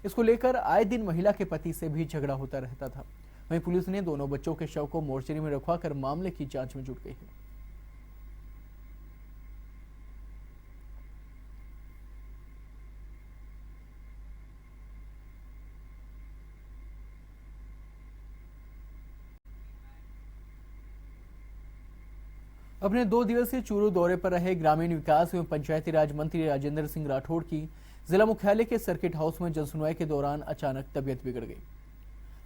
इसको लेकर आए दिन महिला के पति से भी झगड़ा होता रहता था। वहीं पुलिस ने दोनों बच्चों के शव को मोर्चरी में रखवाकर मामले की जांच में जुट गई है। अपने 2 दिवसीय चूरू दौरे पर रहे ग्रामीण विकास एवं पंचायती राज मंत्री राजेंद्र सिंह राठौड़ की जिला मुख्यालय के सर्किट हाउस में जनसुनवाई के दौरान अचानक तबीयत बिगड़ गई।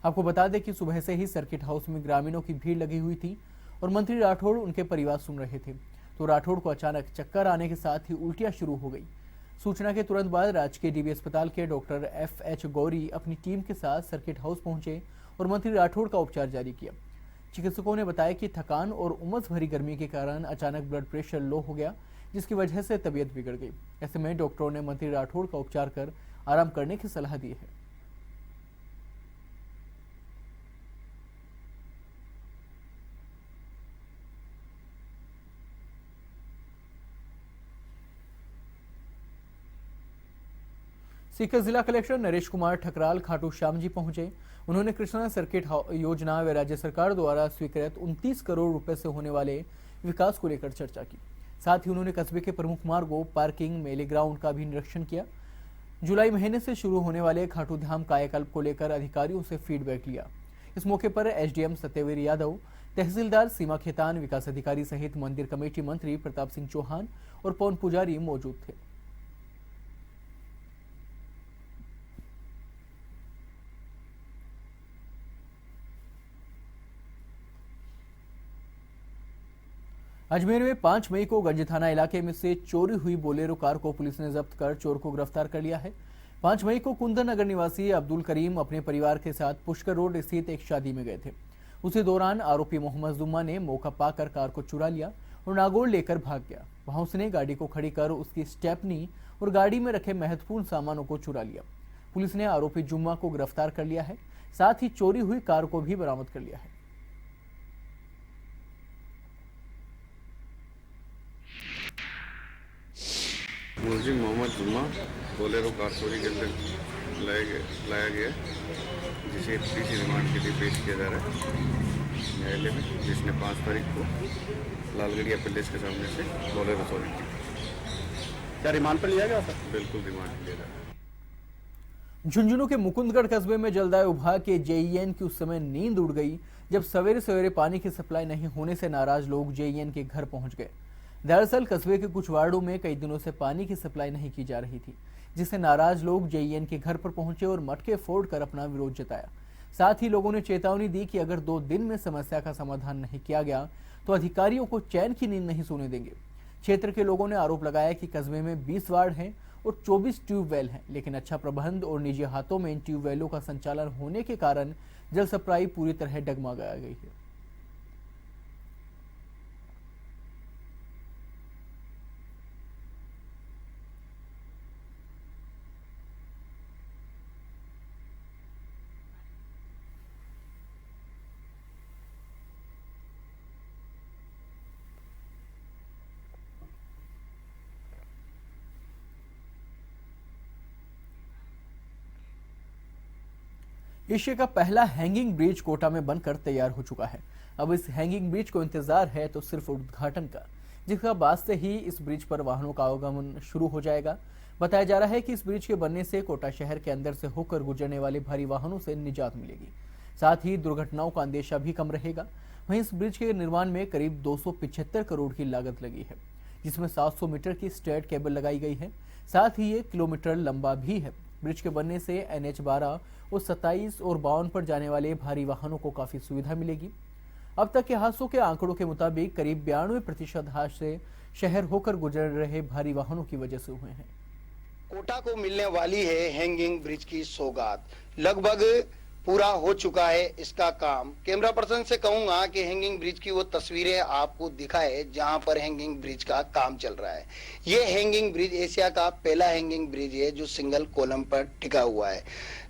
आपको बता दें कि सुबह से ही सर्किट हाउस में ग्रामीणों की भीड़ लगी हुई थी और मंत्री राठौड़ उनके परिवार सुन रहे थे तो राठौड़ को अचानक चक्कर आने के साथ ही उल्टियां शुरू हो गई। सूचना के तुरंत बाद राजकीय डीबी अस्पताल के डॉक्टर FH गौरी अपनी टीम के साथ सर्किट हाउस पहुंचे और मंत्री राठौड़ का उपचार जारी किया। चिकित्सकों ने बताया कि थकान और उमस भरी गर्मी के कारण अचानक ब्लड प्रेशर लो हो गया, जिसकी वजह से तबीयत बिगड़ गई। ऐसे में डॉक्टरों ने मंत्री राठौड़ का उपचार कर आराम करने की सलाह दी है। सीकर जिला कलेक्टर नरेश कुमार ठकराल खाटू श्याम जी पहुंचे। उन्होंने कृष्णा सर्किट योजना व राज्य सरकार द्वारा स्वीकृत 29 करोड़ रुपए से होने वाले विकास को लेकर चर्चा की। साथ ही उन्होंने कस्बे के प्रमुख मार्गों, पार्किंग, मेले ग्राउंड का भी निरीक्षण किया। जुलाई महीने से शुरू होने वाले खाटू धाम कायाकल्प को लेकर अधिकारियों से फीडबैक लिया। इस मौके पर SDM सत्यवीर यादव, तहसीलदार सीमा खेतान, विकास अधिकारी सहित मंदिर कमेटी मंत्री प्रताप सिंह चौहान और पवन पुजारी मौजूद थे। अजमेर में 5 मई को गंज थाना इलाके में से चोरी हुई बोलेरो कार को पुलिस ने जब्त कर चोर को गिरफ्तार कर लिया है। 5 मई को कुंदन नगर निवासी अब्दुल करीम अपने परिवार के साथ पुष्कर रोड स्थित एक शादी में गए थे। उसी दौरान आरोपी मोहम्मद जुम्मा ने मौका पाकर कार को चुरा लिया और नागौर लेकर भाग गया। वहां उसने गाड़ी को खड़ी कर उसकी स्टेपनी और गाड़ी में रखे महत्वपूर्ण सामानों को चुरा लिया। पुलिस ने आरोपी जुम्मा को गिरफ्तार कर लिया है। साथ ही चोरी हुई कार को भी बरामद कर लिया है। मुलजिम मोहम्मद जुम्मा बोलेरो कार चोरी के अंदर लाया गया, जिसे PC रिमांड के लिए पेश किया जा रहा है न्यायालय में, जिसने 5 तारीख को लालगढ़िया पैलेस के सामने से बोलेरो चोरी की। क्या रिमांड पर लिया गया सर? बिल्कुल रिमांड लिया जा रहा है। झुंझुनू के मुकुंदगढ़ कस्बे में जलदाय विभाग के JEN की उस समय नींद उड़ गई जब सवेरे सवेरे पानी की सप्लाई नहीं होने से नाराज लोग JEN के घर पहुंच गए। दरअसल कस्बे के कुछ वार्डों में कई दिनों से पानी की सप्लाई नहीं की जा रही थी, जिससे नाराज लोग JEN के घर पर पहुंचे और मटके फोड़कर अपना विरोध जताया। साथ ही लोगों ने चेतावनी दी कि अगर 2 दिन में समस्या का समाधान नहीं किया गया तो अधिकारियों को चैन की नींद नहीं सोने देंगे। क्षेत्र के लोगों ने आरोप लगाया कि कस्बे में 20 वार्ड हैं और 24 ट्यूबवेल हैं, लेकिन अच्छा प्रबंध और निजी हाथों में इन ट्यूबवेलों का संचालन होने के कारण जल सप्लाई पूरी तरह डगमगा गई है। एशिया का पहला हैंगिंग ब्रिज कोटा में बनकर तैयार हो चुका है। अब इस हैंगिंग ब्रिज को इंतजार है तो सिर्फ उद्घाटन का, जिसका बाद से ही इस ब्रिज पर वाहनों का आवागमन शुरू हो जाएगा। बताया जा रहा है कि इस ब्रिज के बनने से कोटा शहर के अंदर से होकर गुजरने वाले भारी वाहनों से निजात मिलेगी। साथ ही दुर्घटनाओं का अंदेशा भी कम रहेगा। वहीं इस ब्रिज के निर्माण में करीब 275 करोड़ की लागत लगी है। जिसमें 700 मीटर की स्ट्रेट केबल लगाई गई है। साथ ही ये किलोमीटर लंबा भी है। ब्रिज के बनने से NH12 और 27 और 52 पर जाने वाले भारी वाहनों को काफी सुविधा मिलेगी। अब तक के हादसों के आंकड़ों के मुताबिक करीब 92% हादसे शहर होकर गुजर रहे भारी वाहनों की वजह से हुए हैं। कोटा को मिलने वाली है हैंगिंग ब्रिज की सौगात। लगभग पूरा हो चुका है इसका काम। कैमरा पर्सन से कहूंगा कि हैंगिंग ब्रिज की वो तस्वीरें आपको दिखाए जहां पर हैंगिंग ब्रिज का काम चल रहा है। ये हैंगिंग ब्रिज एशिया का पहला हैंगिंग ब्रिज है जो सिंगल कॉलम पर टिका हुआ है।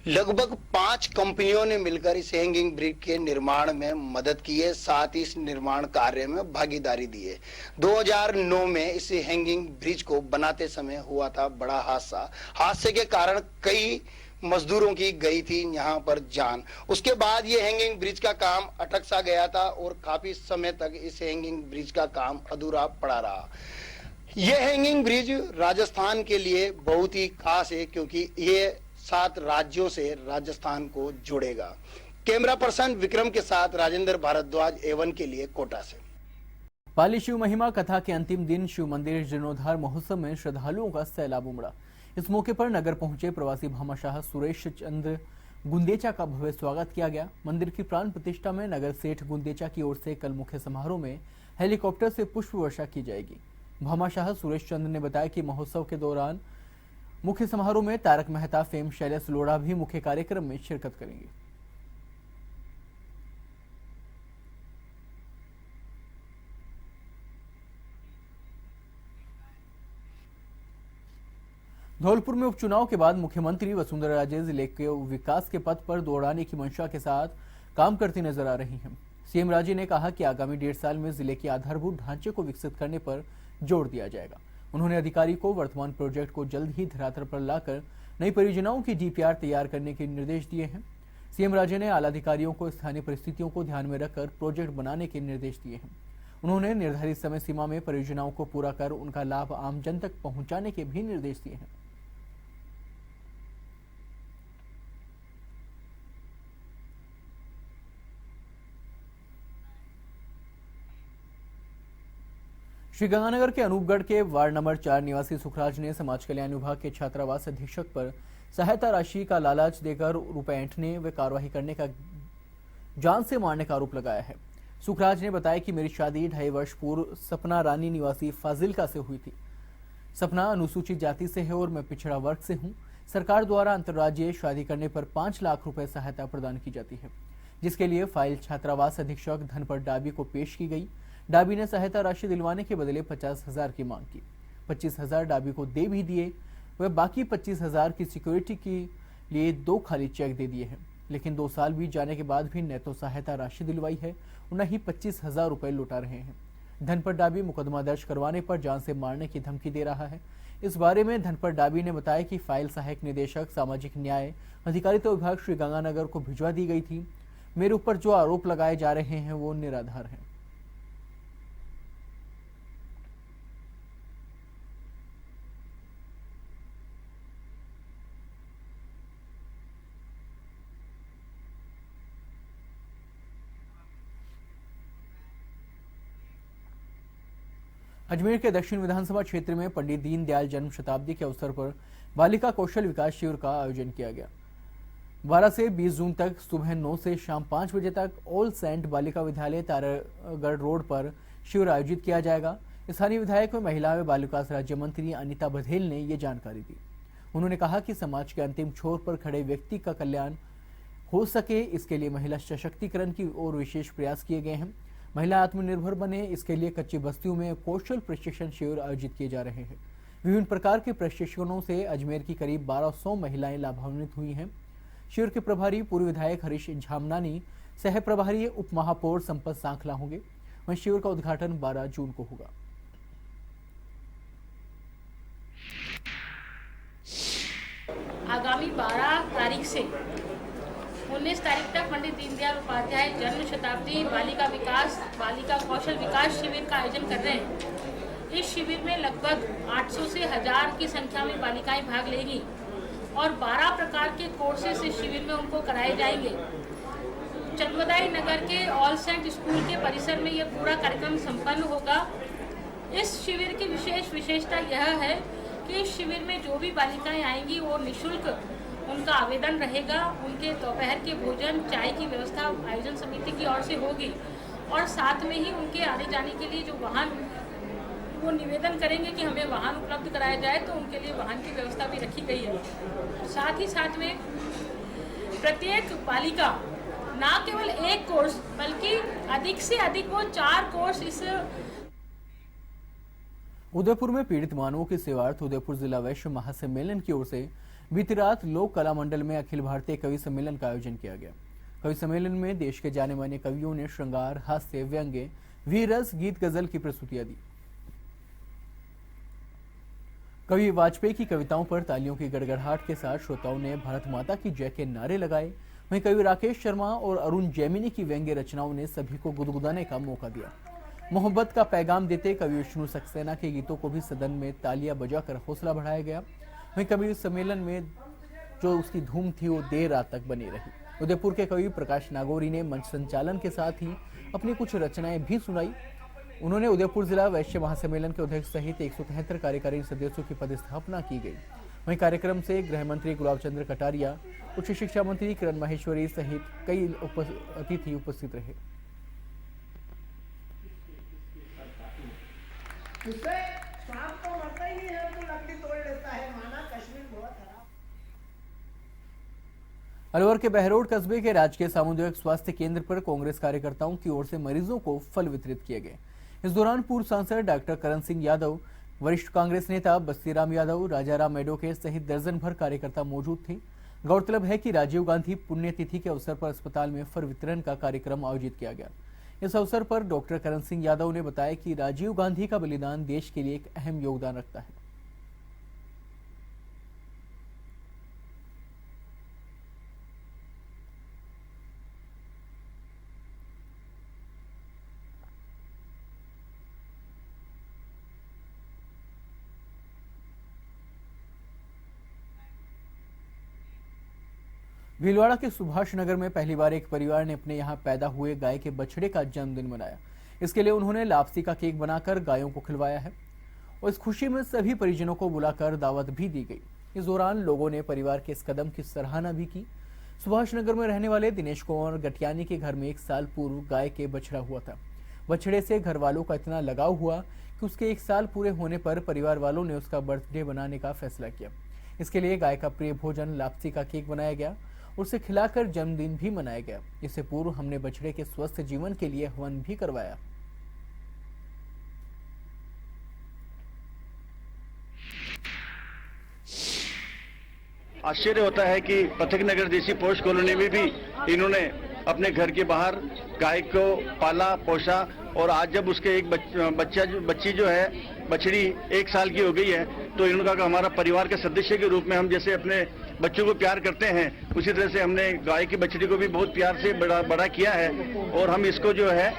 लगभग 5 कंपनियों ने मिलकर इस हैंगिंग ब्रिज के निर्माण में मदद की है, साथ ही इस निर्माण कार्य में भागीदारी दी है। 2009 में इस हैंगिंग ब्रिज को बनाते समय हुआ था बड़ा हादसे के कारण कई मजदूरों की गई थी यहां पर जान। उसके बाद ये हैंगिंग ब्रिज का काम अटक सा गया था और काफी समय तक इस हैंगिंग ब्रिज का काम अधूरा पड़ा रहा। ये हैंगिंग ब्रिज राजस्थान के लिए बहुत ही खास है क्योंकि ये 7 राज्यों से राजस्थान को जोड़ेगा। कैमरा पर्सन विक्रम के साथ राजेंद्र भारद्वाज A1 के लिए कोटा से। पाली शिव महिमा कथा के अंतिम दिन शिव मंदिर जीर्णोद्धार महोत्सव में श्रद्धालुओं का सैलाब उमड़ा। इस मौके पर नगर पहुंचे प्रवासी भामाशाह सुरेश चंद्र गुंदेचा का भव्य स्वागत किया गया। मंदिर की प्राण प्रतिष्ठा में नगर सेठ गुंदेचा की ओर से कल मुख्य समारोह में हेलीकॉप्टर से पुष्प वर्षा की जाएगी। भामाशाह सुरेश चंद्र ने बताया कि महोत्सव के दौरान मुख्य समारोह में तारक मेहता फेम शैलेश लोढ़ा भी मुख्य कार्यक्रम में शिरकत करेंगे। धौलपुर में उपचुनाव के बाद मुख्यमंत्री वसुंधरा राजे जिले के विकास के पथ पर दौड़ाने की मंशा के साथ काम करती नजर आ रही हैं। सीएम राजे ने कहा कि आगामी 1.5 साल में जिले के आधारभूत ढांचे को विकसित करने पर जोर दिया जाएगा। उन्होंने अधिकारी को वर्तमान प्रोजेक्ट को जल्द ही धरातल पर लाकर नई परियोजनाओं की DPR तैयार करने के निर्देश दिए हैं। सीएम राजे ने आला अधिकारियों को स्थानीय परिस्थितियों को ध्यान में रखकर प्रोजेक्ट बनाने के निर्देश दिए हैं। उन्होंने निर्धारित समय सीमा में परियोजनाओं को पूरा कर उनका लाभ आम जन तक पहुंचाने के भी निर्देश दिए हैं। श्रीगंगानगर के अनूपगढ़ के वार्ड नंबर 4 निवासी सुखराज ने समाज कल्याण विभाग के छात्रावास अधीक्षक पर सहायता राशि का लालच देकर रुपए ऐंठने व कार्रवाई करने का जान से मारने का आरोप लगाया है। सुखराज ने बताया कि मेरी शादी 2.5 वर्ष पूर्व सपना रानी निवासी फाजिलका से हुई थी। सपना अनुसूचित जाति से है और मैं पिछड़ा वर्ग से हूँ। सरकार द्वारा अंतर्राज्यीय शादी करने पर 5 लाख रुपए सहायता प्रदान की जाती है, जिसके लिए फाइल छात्रावास अधीक्षक धनपत डाबी को पेश की गई। डाबी ने सहायता राशि दिलवाने के बदले 50,000 की मांग की। 25,000 डाबी को दे भी दिए। वह बाकी 25,000 की सिक्योरिटी के लिए 2 खाली चेक दे दिए हैं, लेकिन 2 साल बीत जाने के बाद भी न तो सहायता राशि दिलवाई है और न ही 25,000 रुपए लौटा रहे हैं। धनपत डाबी मुकदमा दर्ज करवाने पर जान से मारने की धमकी दे रहा है। इस बारे में धनपत डाबी ने बताया कि फाइल सहायक निदेशक सामाजिक न्याय अधिकारिता विभाग श्रीगंगानगर को भिजवा दी गई थी। मेरे ऊपर जो आरोप लगाए जा रहे हैं वो निराधार हैं। अजमेर के दक्षिण विधानसभा क्षेत्र में पंडित दीनदयाल जन्म शताब्दी के अवसर पर बालिका कौशल विकास शिविर का आयोजन किया गया। 12 से 20 जून तक सुबह 9 से शाम 5 बजे तक all Saint Balika Vidyalaya Taragarh road पर शिविर आयोजित किया जाएगा। स्थानीय विधायक व महिला व बाल विकास राज्य मंत्री अनिता बघेल ने ये जानकारी दी। उन्होंने कहा कि समाज के अंतिम छोर पर खड़े व्यक्ति का कल्याण हो सके, इसके लिए महिला सशक्तिकरण की ओर विशेष प्रयास किए गए हैं। महिला आत्मनिर्भर बने, इसके लिए कच्ची बस्तियों में कौशल प्रशिक्षण शिविर आयोजित किए जा रहे हैं। विभिन्न प्रकार के प्रशिक्षणों से अजमेर की करीब 1200 महिलाएं लाभान्वित हुई हैं। शिविर के प्रभारी पूर्व विधायक हरीश झामनानी, सह प्रभारी उप महापौर संपत सांखला होंगे। वहीं शिविर का उद्घाटन 12 जून को होगा। आगामी 12 तारीख से 19 तारीख तक पंडित दीनदयाल उपाध्याय जन्म शताब्दी बालिका विकास बालिका कौशल विकास शिविर का आयोजन कर रहे हैं। इस शिविर में लगभग 800 से 1000 की संख्या में बालिकाएं भाग लेंगी और 12 प्रकार के कोर्सेस इस शिविर में उनको कराए जाएंगे। चंदमदाई नगर के ऑल सेंट स्कूल के परिसर में यह पूरा कार्यक्रम संपन्न होगा। इस शिविर की विशेषता यह है कि इस शिविर में जो भी बालिकाएं आएंगी वो निःशुल्क उनका आवेदन रहेगा। उनके दोपहर के भोजन चाय की व्यवस्था आयोजन समिति की ओर से होगी और साथ में ही उनके आने जाने के लिए जो वाहन वो निवेदन करेंगे कि हमें वाहन उपलब्ध कराया जाए, तो उनके लिए वाहन की व्यवस्था भी रखी गई है। साथ ही साथ में प्रत्येक बालिका ना केवल एक कोर्स बल्कि अधिक से अधिक वो 4 कोर्स इस उदयपुर में पीड़ित मानवों की सेवार्थ उदयपुर जिला वैश्य महासम्मेलन की ओर से बीती रात लोक कला मंडल में अखिल भारतीय कवि सम्मेलन का आयोजन किया गया। कवि सम्मेलन में देश के जाने माने कवियों ने श्रृंगार, हास्य, व्यंग्य, वीररस, गीत, गजल की प्रस्तुतियां दी। कवि वाजपेयी की कविताओं पर तालियों की गड़गड़ाहट के साथ श्रोताओं ने भारत माता की जय के नारे लगाए। वहीं कवि राकेश शर्मा और अरुण जैमिनी की व्यंग्य रचनाओं ने सभी को गुदगुदाने का मौका दिया। मोहब्बत का पैगाम देते कवि विष्णु सक्सेना के गीतों को भी सदन में तालियां बजाकर हौसला बढ़ाया गया। वहीं कवि सम्मेलन में जो उसकी धूम थी वो देर रात तक बनी रही। उदयपुर के कवि प्रकाश नागौरी ने मंच संचालन के साथ ही अपनी कुछ रचनाएं भी सुनाई। उन्होंने उदयपुर जिला वैश्य महासम्मेलन के अध्यक्ष सहित 173 कार्यकारी सदस्यों की पदस्थापना की गई। वहीं कार्यक्रम से गृह मंत्री गुलाब चंद्र कटारिया, उच्च शिक्षा मंत्री किरण माहेश्वरी सहित कई अतिथि उपस्थित रहे। उससे सांप तो मरता ही नहीं है, तो लकड़ी तोड़ लेता है। माना कश्मीर बहुत खराब। अलवर के बहरोड कस्बे के राजकीय सामुदायिक स्वास्थ्य केंद्र पर कांग्रेस कार्यकर्ताओं की ओर से मरीजों को फल वितरित किए गए। इस दौरान पूर्व सांसद डॉक्टर करण सिंह यादव, वरिष्ठ कांग्रेस नेता बस्तीराम यादव, राजाराम मेडोके सहित दर्जन भर कार्यकर्ता मौजूद थे। गौरतलब है कि राजीव गांधी पुण्यतिथि के अवसर पर अस्पताल में फल वितरण का कार्यक्रम आयोजित किया गया। इस अवसर पर डॉक्टर करण सिंह यादव ने बताया कि राजीव गांधी का बलिदान देश के लिए एक अहम योगदान रखता है। भीलवाड़ा के सुभाष नगर में पहली बार एक परिवार ने अपने यहाँ पैदा हुए गाय के बछड़े का जन्मदिन मनाया। इसके लिए उन्होंने लापसी का केक बनाकर गायों को खिलवाया है और इस खुशी में सभी परिजनों को बुलाकर दावत भी दी गई। इस दौरान लोगों ने परिवार के इस कदम की सराहना भी की। सुभाष नगर में रहने वाले दिनेश कुमार गटियानी के घर में 1 साल पूर्व गाय के बछड़ा हुआ था। बछड़े से घर वालों का इतना लगाव हुआ कि उसके 1 साल पूरे होने पर परिवार वालों ने उसका बर्थडे बनाने का फैसला किया। इसके लिए गाय का प्रिय भोजन लापसी का केक बनाया गया, उसे खिलाकर जन्मदिन भी मनाया गया। इससे पूर्व हमने बछड़े के स्वस्थ जीवन के लिए हवन भी करवाया। आश्चर्य होता है कि पथिक नगर जैसी पोस्ट कॉलोनी में भी इन्होंने अपने घर के बाहर गाय को पाला पोसा और आज जब उसके एक बच्ची जो है बछड़ी 1 साल की हो गई है तो इन्होंने कहा कि हमारा परिवार के सदस्य के रूप में हम जैसे अपने बच्चों को प्यार करते हैं उसी तरह से हमने गाय की बछड़ी को भी बहुत प्यार से बड़ा किया है और हम इसको जो है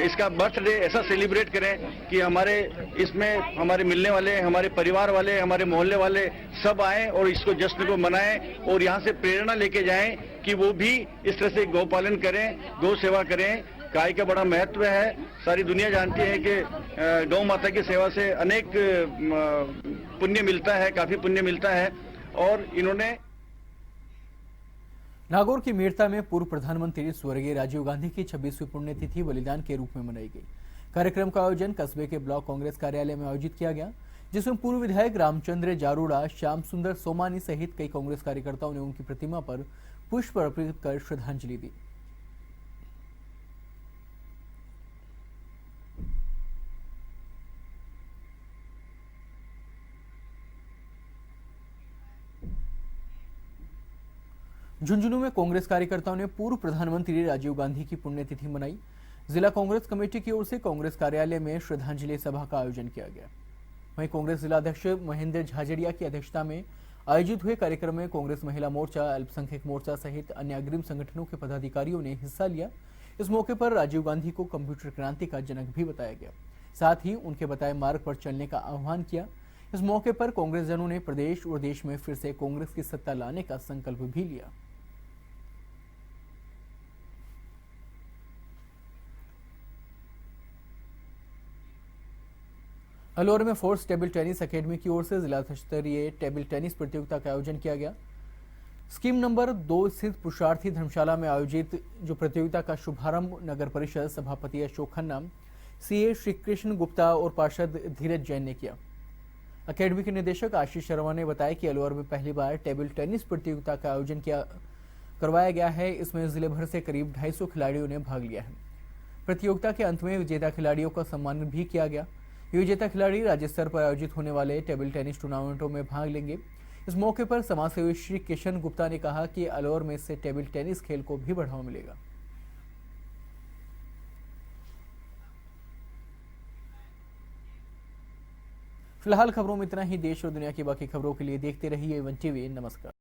इसका बर्थडे ऐसा सेलिब्रेट करें कि हमारे इसमें हमारे मिलने वाले, हमारे परिवार वाले, हमारे मोहल्ले वाले सब आएं और इसको जश्न को मनाएं और यहाँ से प्रेरणा लेके जाएं कि वो भी इस तरह से गौ पालन करें, गौ सेवा करें। गाय का बड़ा महत्व है। सारी दुनिया जानती है कि गौ माता की सेवा से अनेक पुण्य मिलता है, काफी पुण्य मिलता है। और इन्होंने नागौर की मीरता में पूर्व प्रधानमंत्री स्वर्गीय राजीव गांधी की 26वीं पुण्यतिथि बलिदान के रूप में मनाई गई। कार्यक्रम का आयोजन कस्बे के ब्लॉक कांग्रेस कार्यालय में आयोजित किया गया, जिसमें पूर्व विधायक रामचंद्र जारूड़ा, श्याम सुंदर सोमानी सहित कई कांग्रेस कार्यकर्ताओं ने उनकी प्रतिमा पर पुष्प अर्पित कर श्रद्धांजलि दी। झुंझुनू में कांग्रेस कार्यकर्ताओं ने पूर्व प्रधानमंत्री राजीव गांधी की पुण्यतिथि मनाई। जिला कांग्रेस कमेटी की ओर से कांग्रेस कार्यालय में श्रद्धांजलि सभा का आयोजन किया गया। वहीं कांग्रेस जिला अध्यक्ष महेंद्र झाझड़िया की अध्यक्षता में आयोजित हुए कार्यक्रम में कांग्रेस महिला मोर्चा, अल्पसंख्यक मोर्चा सहित अन्य अग्रिम संगठनों के पदाधिकारियों ने हिस्सा लिया। इस मौके पर राजीव गांधी को कंप्यूटर क्रांति का जनक भी बताया गया, साथ ही उनके बताए मार्ग पर चलने का आह्वान किया। इस मौके पर कांग्रेस जनों ने प्रदेश और देश में फिर से कांग्रेस की सत्ता लाने का संकल्प भी लिया। अलवर में फोर्स टेबल टेनिस एकेडमी की ओर से जिला स्तरीय टेबल टेनिस प्रतियोगिता का आयोजन किया गया। स्कीम नंबर 2 स्थित पुरुषार्थी धर्मशाला में आयोजित जो प्रतियोगिता का शुभारंभ नगर परिषद सभापति अशोक खन्ना, सीए श्री कृष्ण गुप्ता और पार्षद धीरज जैन ने किया। अकेडमी के निदेशक आशीष शर्मा ने बताया कि अलवर में पहली बार टेबल टेनिस प्रतियोगिता का आयोजन करवाया गया है। इसमें जिले भर से करीब 250 खिलाड़ियों ने भाग लिया है। प्रतियोगिता के अंत में विजेता खिलाड़ियों का सम्मान भी किया गया। विजेता खिलाड़ी राज्य स्तर पर आयोजित होने वाले टेबल टेनिस टूर्नामेंटों में भाग लेंगे। इस मौके पर समाजसेवी श्री किशन गुप्ता ने कहा कि अलवर में इससे टेबल टेनिस खेल को भी बढ़ावा मिलेगा। फिलहाल खबरों में इतना ही। देश और दुनिया की बाकी खबरों के लिए देखते रहिए वन टीवी। नमस्कार।